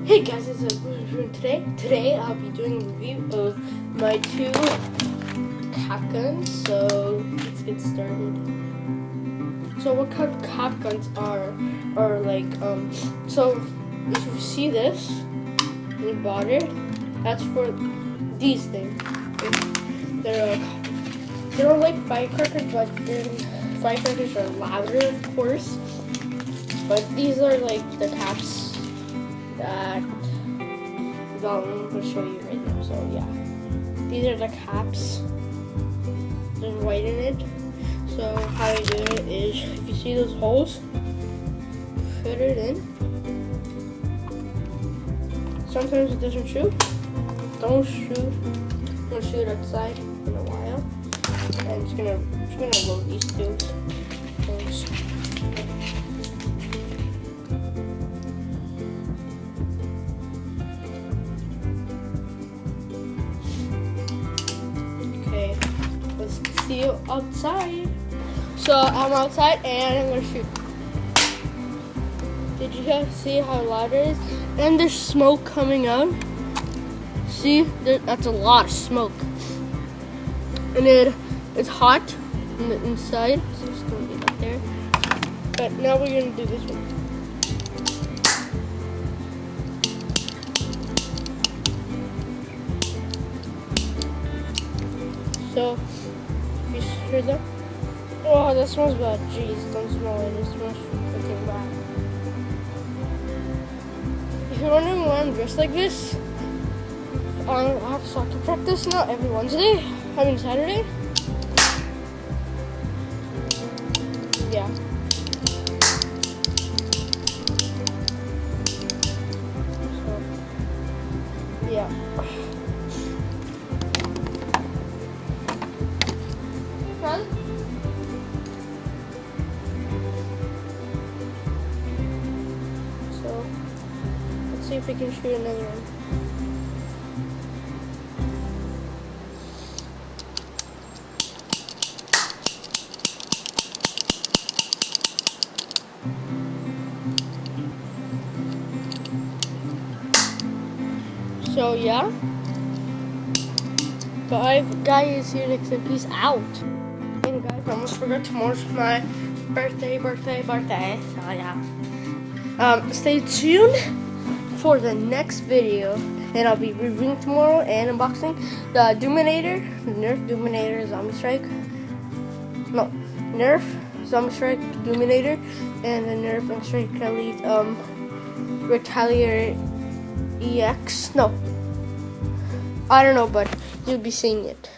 Hey guys, it's Today I'll be doing a review of my two cap guns. So let's get started. So what kind of cap guns are like so if you see this in the body, that's for these things. They're like firecrackers, but firecrackers are louder, of course. But these are like the caps that I'm going to show you right now. So yeah, these are the caps. There's white in it. So how I do it is, if you see those holes, put it in. Sometimes it doesn't shoot. Don't shoot. Don't shoot outside in a while. And it's gonna load these two holes. Let's see you outside. So I'm outside and I'm gonna shoot. Did you guys see how loud it is? And there's smoke coming out. See, that's a lot of smoke. And it's hot in the inside, so it's gonna be up there. But now we're gonna do this one. So, you hear that? Oh, that smells bad. Jeez, don't smell it. It smells freaking bad. If you're wondering why I'm dressed like this, I have soccer practice now every Wednesday. I mean Saturday. Yeah. So, yeah. So let's see if we can shoot another one. So yeah. Bye guys, see you next time. Peace out. And guys, I almost forgot, tomorrow's my birthday. So yeah. Stay tuned for the next video, and I'll be reviewing tomorrow and unboxing the Doominator, the Nerf Doominator Zombie Strike. No, Nerf Zombie Strike Doominator, and the Nerf X-Ray Elite Retaliator EX. No, I don't know, but you'll be seeing it.